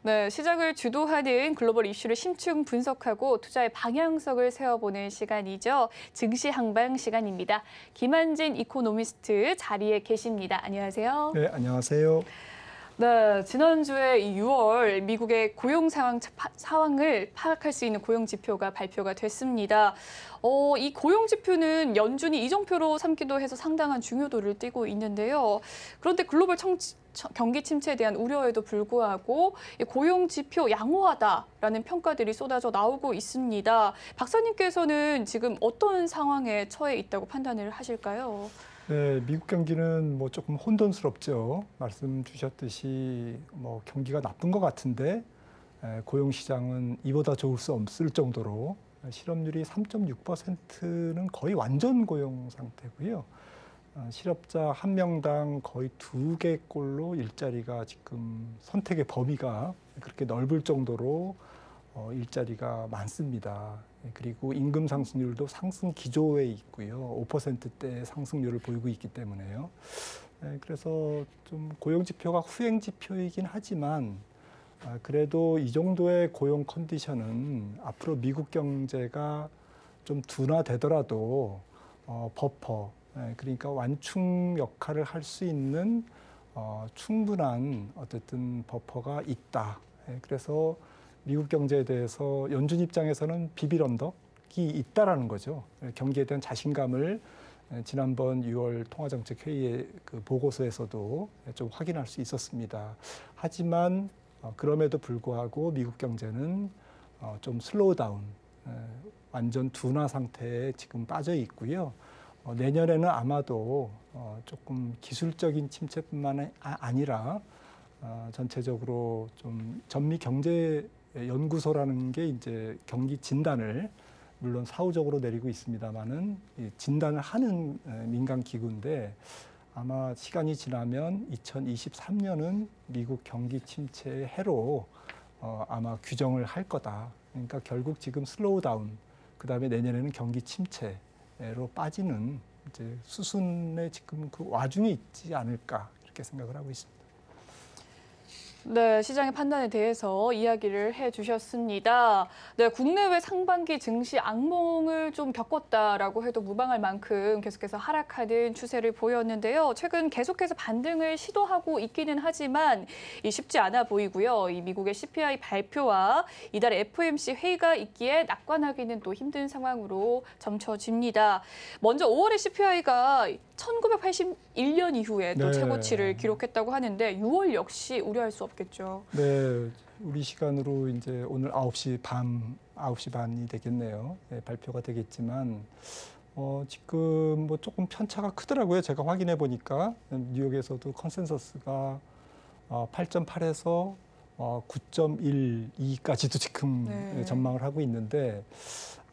네, 시장을 주도하는 글로벌 이슈를 심층 분석하고 투자의 방향성을 세워보는 시간이죠. 증시 항방 시간입니다. 김한진 이코노미스트 자리에 계십니다. 안녕하세요. 네, 안녕하세요. 네, 지난주에 6월 미국의 고용 상황을 파악할 수 있는 고용 지표가 발표가 됐습니다. 이 고용 지표는 연준이 이정표로 삼기도 해서 상당한 중요도를 띠고 있는데요. 그런데 글로벌 경기 침체에 대한 우려에도 불구하고 고용 지표 양호하다라는 평가들이 쏟아져 나오고 있습니다. 박사님께서는 지금 어떤 상황에 처해 있다고 판단을 하실까요? 네, 미국 경기는 뭐 조금 혼돈스럽죠. 말씀 주셨듯이 뭐 경기가 나쁜 것 같은데 고용 시장은 이보다 좋을 수 없을 정도로 실업률이 3.6%는 거의 완전 고용 상태고요. 실업자 한 명당 거의 2개꼴로 일자리가 지금 선택의 범위가 그렇게 넓을 정도로 일자리가 많습니다. 그리고 임금 상승률도 상승 기조에 있고요. 5%대 상승률을 보이고 있기 때문에요. 그래서 좀 고용 지표가 후행 지표이긴 하지만 그래도 이 정도의 고용 컨디션은 앞으로 미국 경제가 좀 둔화되더라도 버퍼, 그러니까 완충 역할을 할 수 있는 충분한 어쨌든 버퍼가 있다. 그래서 미국 경제에 대해서 연준 입장에서는 비빌 언덕이 있다라는 거죠. 경기에 대한 자신감을 지난번 6월 통화정책회의의 그 보고서에서도 좀 확인할 수 있었습니다. 하지만 그럼에도 불구하고 미국 경제는 좀 슬로우 다운, 완전 둔화 상태에 지금 빠져 있고요. 내년에는 아마도 조금 기술적인 침체뿐만 아니라 전체적으로 좀 전미 경제 연구소라는 게 이제 경기 진단을 물론 사후적으로 내리고 있습니다만은 진단을 하는 민간 기구인데 아마 시간이 지나면 2023년은 미국 경기 침체의 해로 아마 규정을 할 거다. 그러니까 결국 지금 슬로우 다운, 그다음에 내년에는 경기 침체로 빠지는 이제 수순에 지금 그 와중에 있지 않을까 이렇게 생각을 하고 있습니다. 네, 시장의 판단에 대해서 이야기를 해주셨습니다. 네, 국내외 상반기 증시 악몽을 좀 겪었다라고 해도 무방할 만큼 계속해서 하락하는 추세를 보였는데요. 최근 계속해서 반등을 시도하고 있기는 하지만 쉽지 않아 보이고요. 이 미국의 CPI 발표와 이달에 FOMC 회의가 있기에 낙관하기는 또 힘든 상황으로 점쳐집니다. 먼저 5월의 CPI가 1981년 이후에 또 최고치를 기록했다고 하는데 6월 역시 우려할 수 없겠죠. 네, 우리 시간으로 이제 오늘 9시 반이 되겠네요. 네, 발표가 되겠지만 지금 뭐 조금 편차가 크더라고요. 제가 확인해 보니까 뉴욕에서도 컨센서스가 8.8에서 9.12까지도 지금 전망을 하고 있는데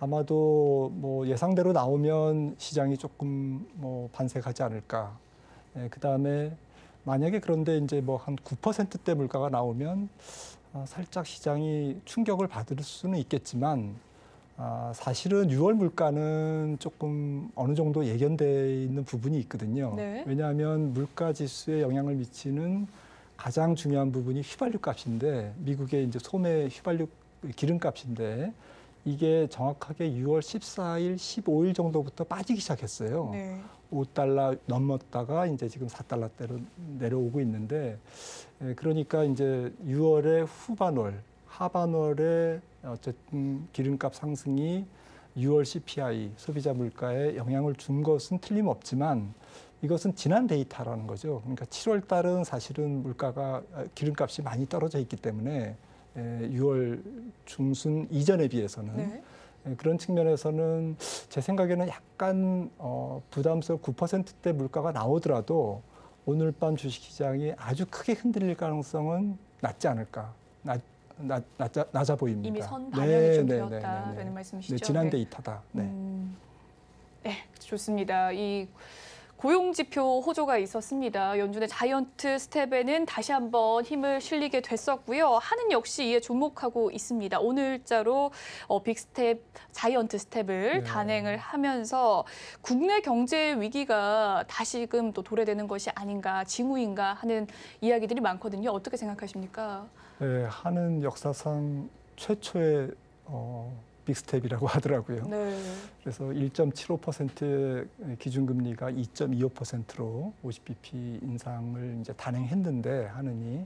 아마도 뭐 예상대로 나오면 시장이 조금 뭐 반색하지 않을까. 그다음에 만약에 그런데 이제 뭐 한 9%대 물가가 나오면 살짝 시장이 충격을 받을 수는 있겠지만 사실은 6월 물가는 조금 어느 정도 예견돼 있는 부분이 있거든요. 네. 왜냐하면 물가 지수에 영향을 미치는 가장 중요한 부분이 휘발유 값인데 미국의 이제 소매 휘발유 기름값인데 이게 정확하게 6월 14일, 15일 정도부터 빠지기 시작했어요. 네. 5달러 넘었다가 이제 지금 4달러대로 내려오고 있는데 그러니까 이제 6월의 하반월에 어쨌든 기름값 상승이 6월 CPI, 소비자 물가에 영향을 준 것은 틀림없지만 이것은 지난 데이터라는 거죠. 그러니까 7월 달은 사실은 기름값이 많이 떨어져 있기 때문에 6월 중순 이전에 비해서는 그런 측면에서는 제 생각에는 약간 부담스러운 9%대 물가가 나오더라도 오늘 밤 주식시장이 아주 크게 흔들릴 가능성은 낮지 않을까, 낮아 보입니다. 이미 선 반영이 좀 되었다라는 말씀이시죠? 네, 지난 데이터다. 네, 좋습니다. 이 고용지표 호조가 있었습니다. 연준의 자이언트 스텝에는 다시 한번 힘을 실리게 됐었고요. 한은 역시 이에 주목하고 있습니다. 오늘자로 빅스텝, 자이언트 스텝을 네. 단행을 하면서 국내 경제 위기가 다시금 또 도래되는 것이 아닌가, 징후인가 하는 이야기들이 많거든요. 어떻게 생각하십니까? 네, 한은 역사상 최초의 빅스텝이라고 하더라고요. 네. 그래서 1.75%의 기준금리가 2.25%로 50bp 인상을 이제 단행했는데 하느니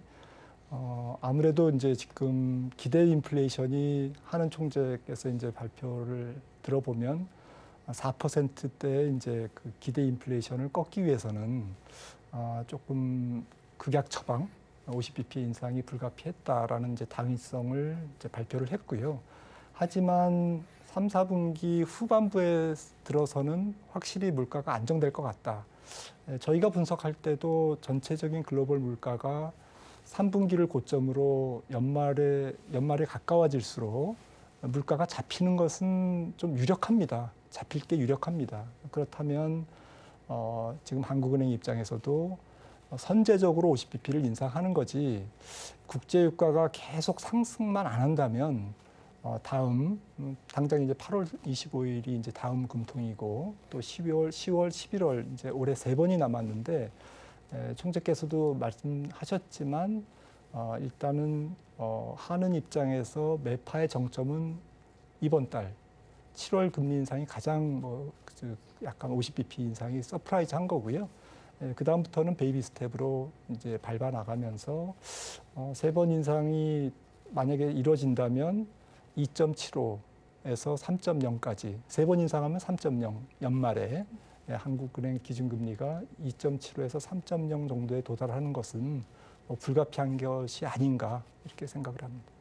아무래도 이제 지금 기대 인플레이션이 하는 총재께서 이제 발표를 들어보면 4%대 이제 그 기대 인플레이션을 꺾기 위해서는 조금 극약 처방 50bp 인상이 불가피했다라는 이제 당위성을 이제 발표를 했고요. 하지만 3, 4분기 후반부에 들어서는 확실히 물가가 안정될 것 같다. 저희가 분석할 때도 전체적인 글로벌 물가가 3분기를 고점으로 연말에 가까워질수록 물가가 잡히는 것은 좀 유력합니다. 잡힐 게 유력합니다. 그렇다면 지금 한국은행 입장에서도 선제적으로 50bp를 인상하는 거지 국제유가가 계속 상승만 안 한다면 당장 이제 8월 25일이 이제 다음 금통이고 또 12월, 10월, 11월 이제 올해 3번이 남았는데 총재께서도 말씀하셨지만 일단은 하는 입장에서 매파의 정점은 이번 달 7월 금리 인상이 가장 약간 50bp 인상이 서프라이즈한 거고요. 그 다음부터는 베이비 스텝으로 이제 밟아 나가면서 3번 인상이 만약에 이루어진다면 2.75에서 3.0까지 3번 인상하면 3.0 연말에 한국은행 기준금리가 2.75에서 3.0 정도에 도달하는 것은 불가피한 것이 아닌가 이렇게 생각을 합니다.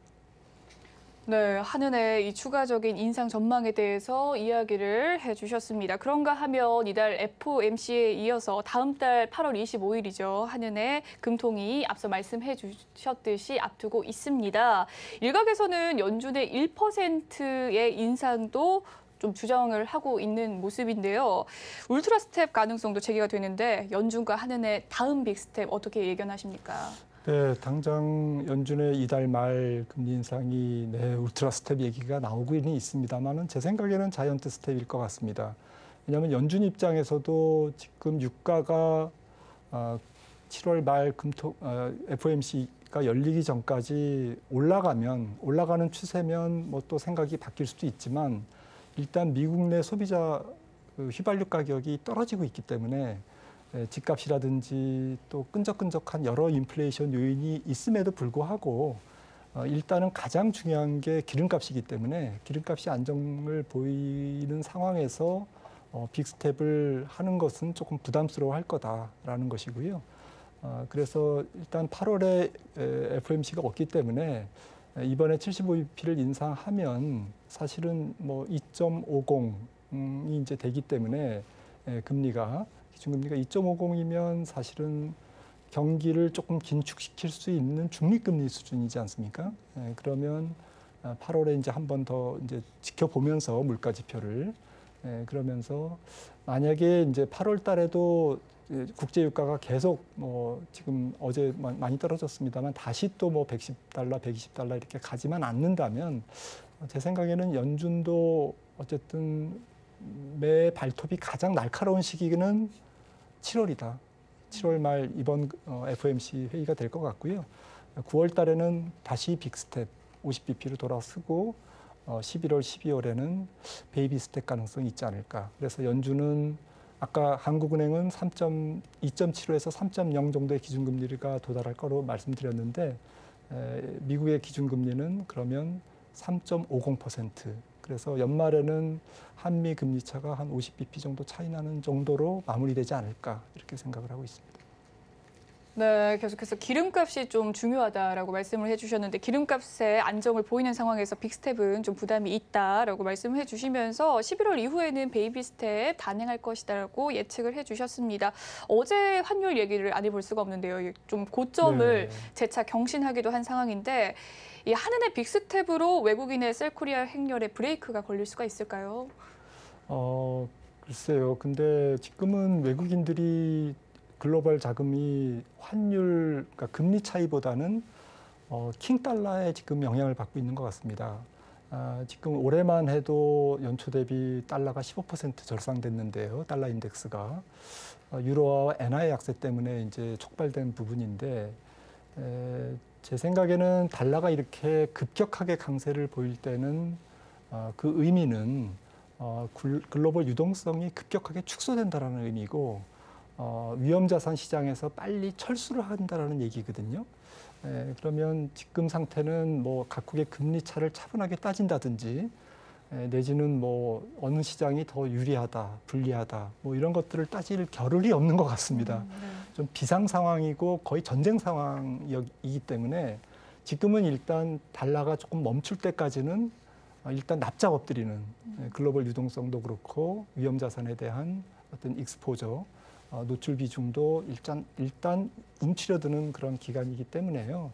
네, 한은의 이 추가적인 인상 전망에 대해서 이야기를 해주셨습니다. 그런가 하면 이달 FOMC에 이어서 다음 달 8월 25일이죠. 한은의 금통이 앞서 말씀해 주셨듯이 앞두고 있습니다. 일각에서는 연준의 1%의 인상도 좀 주장을 하고 있는 모습인데요. 울트라 스텝 가능성도 제기가 되는데 연준과 한은의 다음 빅 스텝 어떻게 예견하십니까? 네, 당장 연준의 이달 말 금리 인상이 울트라 스텝 얘기가 나오고는 있습니다만은 제 생각에는 자이언트 스텝일 것 같습니다. 왜냐하면 연준 입장에서도 지금 유가가 7월 말 FOMC가 열리기 전까지 올라가는 추세면 뭐 또 생각이 바뀔 수도 있지만 일단 미국 내 소비자 휘발유 가격이 떨어지고 있기 때문에 집값이라든지 또 끈적끈적한 여러 인플레이션 요인이 있음에도 불구하고 일단은 가장 중요한 게 기름값이기 때문에 기름값이 안정을 보이는 상황에서 빅스텝을 하는 것은 조금 부담스러워할 거다라는 것이고요. 그래서 일단 8월에 FOMC가 없기 때문에 이번에 75bp를 인상하면 사실은 뭐 2.50이 이제 되기 때문에 기준금리가 2.50이면 사실은 경기를 조금 긴축시킬 수 있는 중립금리 수준이지 않습니까? 그러면 8월에 이제 한 번 더 이제 지켜보면서 물가 지표를 그러면서 만약에 이제 8월 달에도 국제 유가가 계속 지금 어제 많이 떨어졌습니다만 다시 또 뭐 110달러, 120달러 이렇게 가지만 않는다면 제 생각에는 연준도 어쨌든 매 발톱이 가장 날카로운 시기는 7월이다. 7월 말 이번 FOMC 회의가 될 것 같고요. 9월 달에는 다시 빅스텝 50bp로 돌아서고 11월, 12월에는 베이비 스텝 가능성이 있지 않을까. 그래서 연준은 아까 한국은행은 2.75에서 3.0 정도의 기준금리가 도달할 거로 말씀드렸는데 미국의 기준금리는 그러면 3.50%. 그래서 연말에는 한미 금리 차가 한 50bp 정도 차이 나는 정도로 마무리되지 않을까 이렇게 생각을 하고 있습니다. 네, 계속해서 기름값이 좀 중요하다라고 말씀을 해주셨는데 기름값의 안정을 보이는 상황에서 빅스텝은 좀 부담이 있다라고 말씀을 해주시면서 11월 이후에는 베이비 스텝 단행할 것이다라고 예측을 해주셨습니다. 어제 환율 얘기를 안 해볼 수가 없는데요. 좀 고점을 재차 경신하기도 한 상황인데 이 한은의 빅스텝으로 외국인의 셀코리아 행렬에 브레이크가 걸릴 수가 있을까요? 글쎄요. 근데 지금은 외국인들이 글로벌 자금이 환율, 그러니까 금리 차이보다는 킹 달러에 지금 영향을 받고 있는 것 같습니다. 지금 올해만 해도 연초 대비 달러가 15% 절상됐는데요. 달러 인덱스가. 유로화와 엔화의 약세 때문에 이제 촉발된 부분인데, 제 생각에는 달러가 이렇게 급격하게 강세를 보일 때는 그 의미는 글로벌 유동성이 급격하게 축소된다라는 의미고, 위험자산 시장에서 빨리 철수를 한다라는 얘기거든요. 그러면 지금 상태는 뭐 각국의 금리 차를 차분하게 따진다든지, 내지는 뭐 어느 시장이 더 유리하다, 불리하다, 뭐 이런 것들을 따질 겨를이 없는 것 같습니다. 네. 좀 비상 상황이고 거의 전쟁 상황이기 때문에 지금은 일단 달러가 조금 멈출 때까지는 일단 납작 엎드리는 글로벌 유동성도 그렇고 위험 자산에 대한 어떤 익스포저, 노출 비중도 일단 움츠려드는 그런 기간이기 때문에요.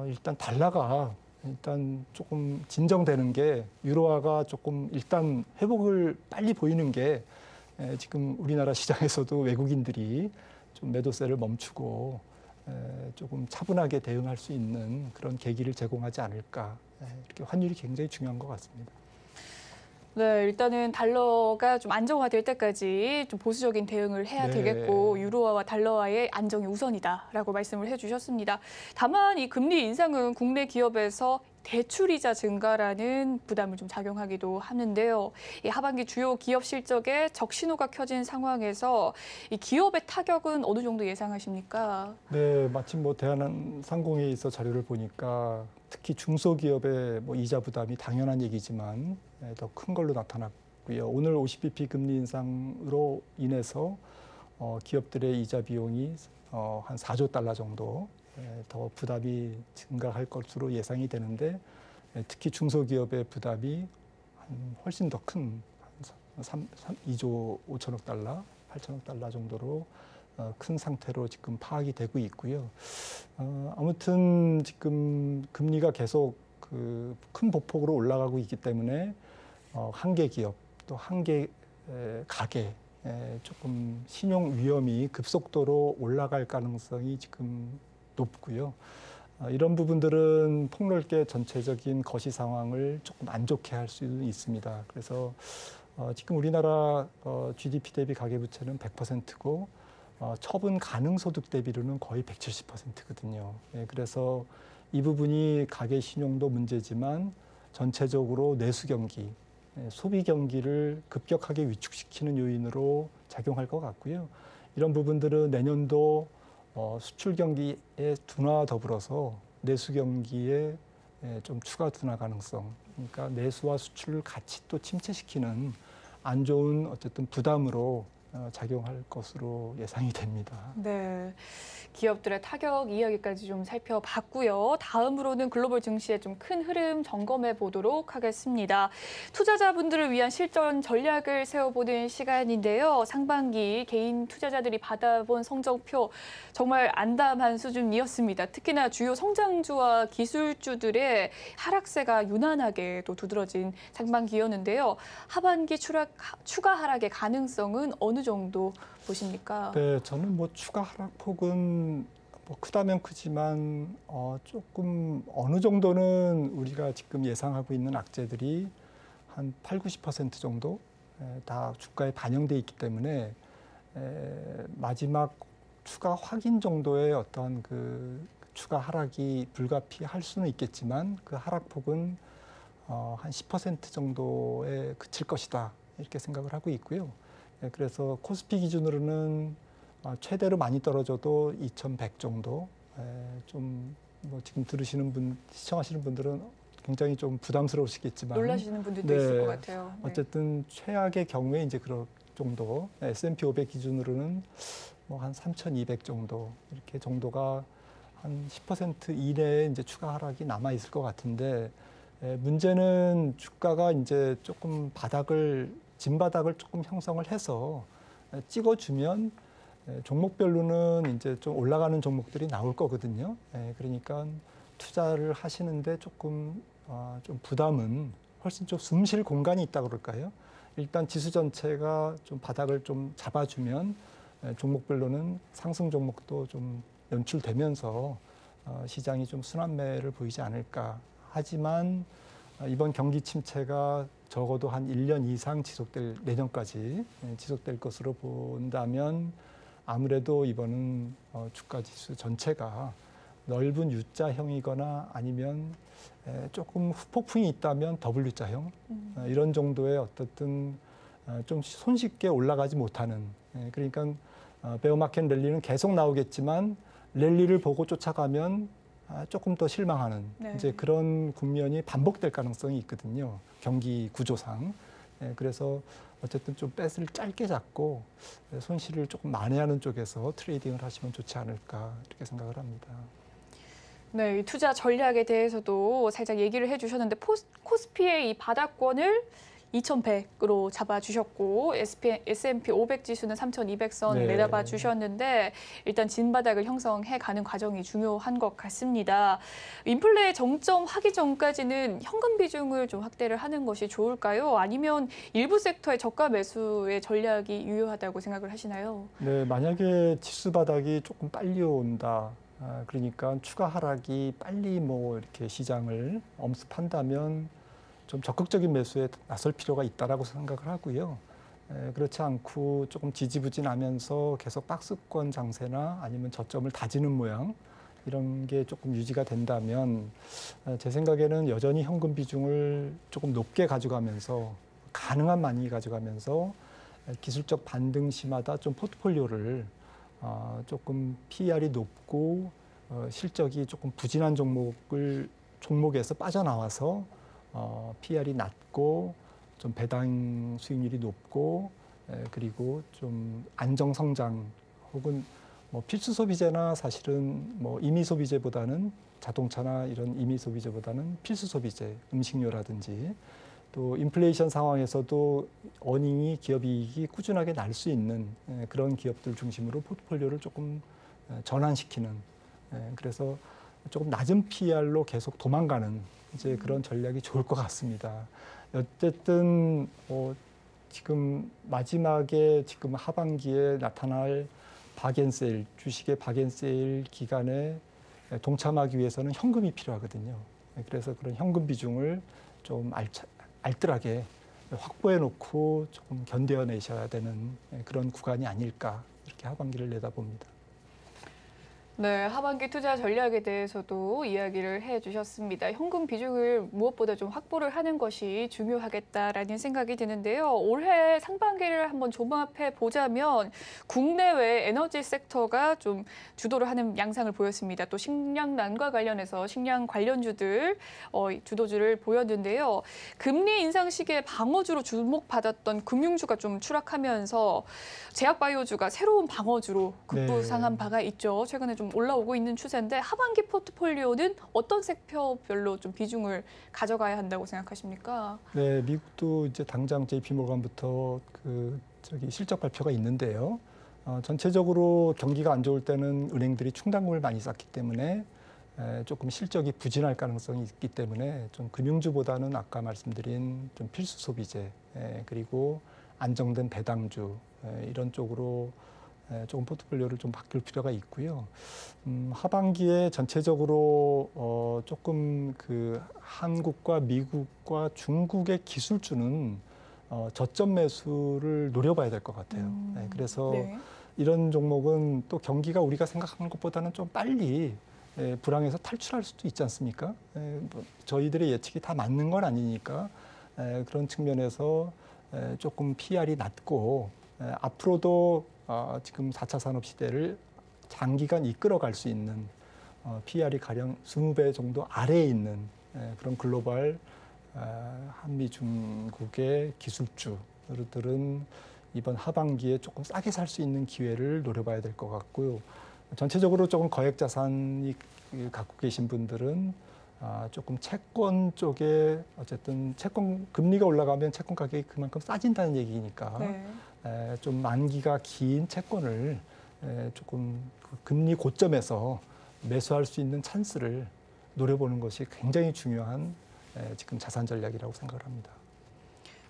일단 달러가 일단 조금 진정되는 게 유로화가 조금 일단 회복을 빨리 보이는 게 지금 우리나라 시장에서도 외국인들이 좀 매도세를 멈추고 조금 차분하게 대응할 수 있는 그런 계기를 제공하지 않을까. 이렇게 환율이 굉장히 중요한 것 같습니다. 네, 일단은 달러가 좀 안정화될 때까지 좀 보수적인 대응을 해야 네. 되겠고 유로화와 달러화의 안정이 우선이다라고 말씀을 해주셨습니다. 다만 이 금리 인상은 국내 기업에서 대출이자 증가라는 부담을 좀 작용하기도 하는데요. 이 하반기 주요 기업 실적에 적신호가 켜진 상황에서 이 기업의 타격은 어느 정도 예상하십니까? 네, 마침 뭐 대한항공에 있어 자료를 보니까 특히 중소기업의 뭐 이자 부담이 당연한 얘기지만 더 큰 걸로 나타났고요. 오늘 50bp 금리 인상으로 인해서 기업들의 이자 비용이 한 4조 달러 정도 더 부담이 증가할 것으로 예상이 되는데 특히 중소기업의 부담이 훨씬 더 큰 2조 5천억 달러, 8천억 달러 정도로 큰 상태로 지금 파악이 되고 있고요. 아무튼 지금 금리가 계속 그 큰 보폭으로 올라가고 있기 때문에 한 개 기업 또 한 개 가게 조금 신용 위험이 급속도로 올라갈 가능성이 지금 높고요. 이런 부분들은 폭넓게 전체적인 거시 상황을 조금 안 좋게 할 수 있습니다. 그래서 지금 우리나라 GDP 대비 가계부채는 100%고 처분 가능 소득 대비로는 거의 170%거든요. 그래서 이 부분이 가계 신용도 문제지만 전체적으로 내수 경기, 소비 경기를 급격하게 위축시키는 요인으로 작용할 것 같고요. 이런 부분들은 내년도 수출 경기의 둔화와 더불어서 내수 경기에 좀 추가 둔화 가능성, 그러니까 내수와 수출을 같이 또 침체시키는 안 좋은 어쨌든 부담으로 작용할 것으로 예상이 됩니다. 네, 기업들의 타격 이야기까지 좀 살펴봤고요. 다음으로는 글로벌 증시의 좀 큰 흐름 점검해 보도록 하겠습니다. 투자자분들을 위한 실전 전략을 세워보는 시간인데요. 상반기 개인 투자자들이 받아본 성적표 정말 안담한 수준이었습니다. 특히나 주요 성장주와 기술주들의 하락세가 유난하게 또 두드러진 상반기였는데요. 하반기 추가 하락의 가능성은 어느 정도 보십니까? 네, 저는 뭐 추가 하락폭은 뭐 크다면 크지만 조금 어느 정도는 우리가 지금 예상하고 있는 악재들이 한 8, 90% 정도 다 주가에 반영돼 있기 때문에 마지막 추가 확인 정도의 어떤 그 추가 하락이 불가피할 수는 있겠지만 그 하락폭은 한 10% 정도에 그칠 것이다 이렇게 생각을 하고 있고요. 그래서 코스피 기준으로는 최대로 많이 떨어져도 2100 정도. 좀 뭐 지금 시청하시는 분들은 굉장히 좀 부담스러우시겠지만 놀라시는 분들도 네, 있을 것 같아요. 네. 어쨌든 최악의 경우에 이제 그럴 정도. S&P 500 기준으로는 뭐 한 3200 정도 이렇게 정도가 한 10% 이내에 이제 추가 하락이 남아 있을 것 같은데 문제는 주가가 이제 조금 진바닥을 조금 형성을 해서 찍어주면 종목별로는 이제 좀 올라가는 종목들이 나올 거거든요. 그러니까 투자를 하시는데 조금 좀 부담은 훨씬 좀 숨 쉴 공간이 있다 그럴까요? 일단 지수 전체가 좀 바닥을 좀 잡아주면 종목별로는 상승 종목도 좀 연출되면서 시장이 좀 순환매를 보이지 않을까. 하지만 이번 경기 침체가 적어도 한 1년 이상 지속될 내년까지 지속될 것으로 본다면 아무래도 이번은 주가 지수 전체가 넓은 U자형이거나 아니면 조금 후폭풍이 있다면 W자형 이런 정도의 어떻든 좀 손쉽게 올라가지 못하는 그러니까 베어마켓 랠리는 계속 나오겠지만 랠리를 보고 쫓아가면 조금 더 실망하는 네. 이제 그런 국면이 반복될 가능성이 있거든요. 경기 구조상. 그래서 어쨌든 좀 뱃을 짧게 잡고 손실을 조금 만회하는 쪽에서 트레이딩을 하시면 좋지 않을까 이렇게 생각을 합니다. 네, 이 투자 전략에 대해서도 살짝 얘기를 해주셨는데 코스피의 이 바닥권을 2100으로 잡아주셨고 S&P 500 지수는 3200선 네. 내다봐 주셨는데 일단 진바닥을 형성해 가는 과정이 중요한 것 같습니다. 인플레 정점 하기 전까지는 현금 비중을 좀 확대를 하는 것이 좋을까요? 아니면 일부 섹터의 저가 매수의 전략이 유효하다고 생각을 하시나요? 네, 만약에 지수 바닥이 조금 빨리 온다. 그러니까 추가 하락이 빨리 뭐 이렇게 시장을 엄습한다면 좀 적극적인 매수에 나설 필요가 있다라고 생각을 하고요. 그렇지 않고 조금 지지부진하면서 계속 박스권 장세나 아니면 저점을 다지는 모양 이런 게 조금 유지가 된다면 제 생각에는 여전히 현금 비중을 조금 높게 가져가면서 가능한 많이 가져가면서 기술적 반등 시마다 좀 포트폴리오를 조금 PER이 높고 실적이 조금 부진한 종목에서 빠져나와서 PER이 낮고 좀 배당 수익률이 높고 그리고 좀 안정 성장 혹은 뭐 필수 소비재나 사실은 뭐 임의 소비재보다는 자동차나 이런 임의 소비재보다는 필수 소비재, 음식료라든지 또 인플레이션 상황에서도 어닝이 기업 이익이 꾸준하게 날 수 있는 그런 기업들 중심으로 포트폴리오를 조금 전환시키는 그래서 조금 낮은 PER로 계속 도망가는 이제 그런 전략이 좋을 것 같습니다. 어쨌든 지금 마지막에 지금 하반기에 나타날 박앤세일 주식의 박앤세일 기간에 동참하기 위해서는 현금이 필요하거든요. 그래서 그런 현금 비중을 좀 알뜰하게 확보해 놓고 조금 견뎌내셔야 되는 그런 구간이 아닐까 이렇게 하반기를 내다봅니다. 네, 하반기 투자 전략에 대해서도 이야기를 해주셨습니다. 현금 비중을 무엇보다 좀 확보를 하는 것이 중요하겠다라는 생각이 드는데요. 올해 상반기를 한번 종합해 보자면 국내외 에너지 섹터가 좀 주도를 하는 양상을 보였습니다. 또 식량난과 관련해서 식량 관련주들 주도주를 보였는데요. 금리 인상 시기에 방어주로 주목받았던 금융주가 좀 추락하면서 제약바이오주가 새로운 방어주로 급부상한 바가 있죠. 최근에 좀 올라오고 있는 추세인데 하반기 포트폴리오는 어떤 섹터별로 좀 비중을 가져가야 한다고 생각하십니까? 네, 미국도 이제 당장 JP모건부터 실적 발표가 있는데요. 전체적으로 경기가 안 좋을 때는 은행들이 충당금을 많이 쌓기 때문에 조금 실적이 부진할 가능성이 있기 때문에 좀 금융주보다는 아까 말씀드린 좀 필수 소비재 그리고 안정된 배당주 이런 쪽으로 조금 포트폴리오를 좀 바뀔 필요가 있고요. 하반기에 전체적으로 조금 한국과 미국과 중국의 기술주는 저점 매수를 노려봐야 될 것 같아요. 그래서 네. 이런 종목은 또 경기가 우리가 생각하는 것보다는 좀 빨리 불황에서 탈출할 수도 있지 않습니까? 뭐 저희들의 예측이 다 맞는 건 아니니까 그런 측면에서 조금 PER이 낮고 앞으로도 지금 4차 산업 시대를 장기간 이끌어갈 수 있는 PER이 가령 20배 정도 아래에 있는 그런 글로벌 한미 중국의 기술주들은 이번 하반기에 조금 싸게 살 수 있는 기회를 노려봐야 될 것 같고요. 전체적으로 조금 거액 자산이 갖고 계신 분들은 조금 채권 쪽에 어쨌든 채권 금리가 올라가면 채권 가격이 그만큼 싸진다는 얘기니까 네. 좀 만기가 긴 채권을 조금 금리 고점에서 매수할 수 있는 찬스를 노려보는 것이 굉장히 중요한 지금 자산 전략이라고 생각을 합니다.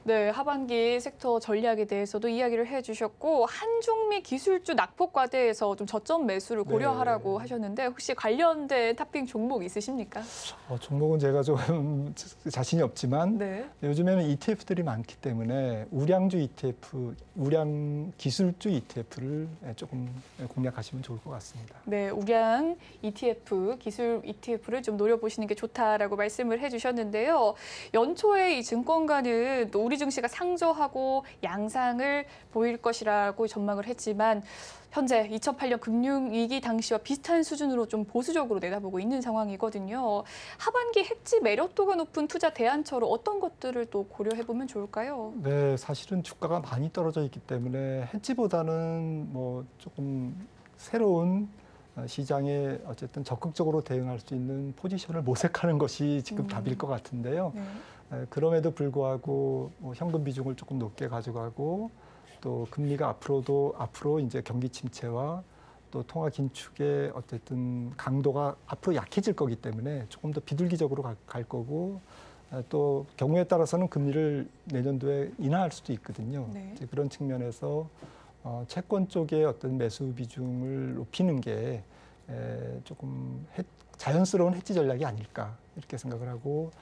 네, 하반기 섹터 전략에 대해서도 이야기를 해주셨고 한중미 기술주 낙폭과대에서 좀 저점 매수를 고려하라고 네. 하셨는데 혹시 관련된 탑핑 종목 있으십니까? 종목은 제가 좀 자신이 없지만 네. 요즘에는 ETF들이 많기 때문에 우량주 ETF, 우량 기술주 ETF를 조금 공략하시면 좋을 것 같습니다. 네, 우량 ETF, 기술 ETF를 좀 노려보시는 게 좋다라고 말씀을 해주셨는데요. 연초에 이 증권가는 또 우리 증시가 상저하고 양상을 보일 것이라고 전망을 했지만 현재 2008년 금융위기 당시와 비슷한 수준으로 좀 보수적으로 내다보고 있는 상황이거든요. 하반기 핵지 매력도가 높은 투자 대안처로 어떤 것들을 또 고려해보면 좋을까요? 네, 사실은 주가가 많이 떨어져 있기 때문에 hedge보다는 뭐 조금 새로운 시장에 어쨌든 적극적으로 대응할 수 있는 포지션을 모색하는 것이 지금 답일 것 같은데요. 네. 그럼에도 불구하고 뭐 현금 비중을 조금 높게 가져가고 또 금리가 앞으로 이제 경기 침체와 또 통화 긴축의 어쨌든 강도가 앞으로 약해질 거기 때문에 조금 더 비둘기적으로 갈 거고 또 경우에 따라서는 금리를 내년도에 인하할 수도 있거든요. 네. 이제 그런 측면에서 채권 쪽의 어떤 매수 비중을 높이는 게 조금 자연스러운 해지 전략이 아닐까 이렇게 생각을 하고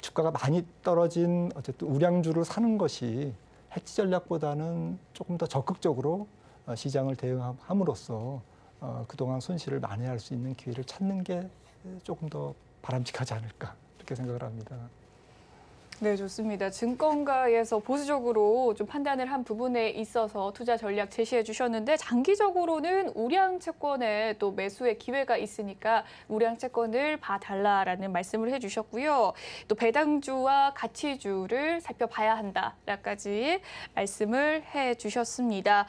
주가가 많이 떨어진 어쨌든 우량주를 사는 것이 해지 전략보다는 조금 더 적극적으로 시장을 대응함으로써 그동안 손실을 만회할 수 있는 기회를 찾는 게 조금 더 바람직하지 않을까 이렇게 생각을 합니다. 네, 좋습니다. 증권가에서 보수적으로 좀 판단을 한 부분에 있어서 투자 전략 제시해 주셨는데 장기적으로는 우량 채권에 또 매수의 기회가 있으니까 우량 채권을 봐달라라는 말씀을 해주셨고요. 또 배당주와 가치주를 살펴봐야 한다라까지 말씀을 해주셨습니다.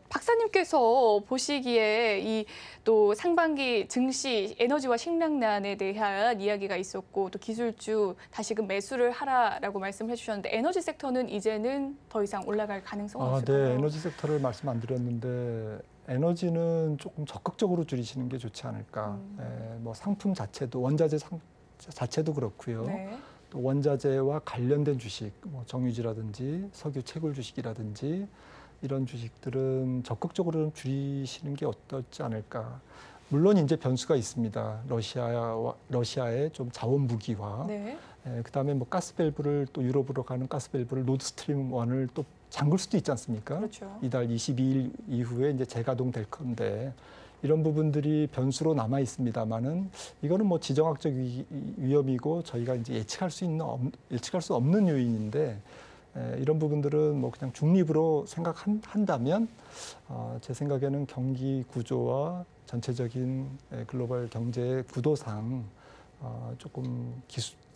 박사님께서 보시기에 이 또 상반기 증시 에너지와 식량난에 대한 이야기가 있었고 또 기술주 다시금 매수를 하라라고 말씀해 주셨는데 에너지 섹터는 이제는 더 이상 올라갈 가능성은 없을까요? 네, 에너지 섹터를 말씀 안 드렸는데 에너지는 조금 적극적으로 줄이시는 게 좋지 않을까. 뭐 상품 자체도 원자재 자체도 그렇고요. 네. 또 원자재와 관련된 주식, 뭐 정유지라든지 석유 채굴 주식이라든지 이런 주식들은 적극적으로 좀 줄이시는 게 어떻지 않을까. 물론 이제 변수가 있습니다. 러시아의 좀 자원 무기화. 네. 그다음에 뭐 가스밸브를 또 유럽으로 가는 가스밸브를 노드스트림 1을 또 잠글 수도 있지 않습니까? 그렇죠. 이달 22일 이후에 이제 재가동될 건데 이런 부분들이 변수로 남아 있습니다만은 이거는 뭐 지정학적 위험이고 저희가 이제 예측할 수 없는 요인인데 이런 부분들은 뭐 그냥 중립으로 생각한다면 제 생각에는 경기 구조와 전체적인 글로벌 경제 구도상 조금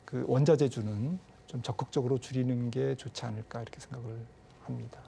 그 원자재주는 좀 적극적으로 줄이는 게 좋지 않을까 이렇게 생각을 합니다.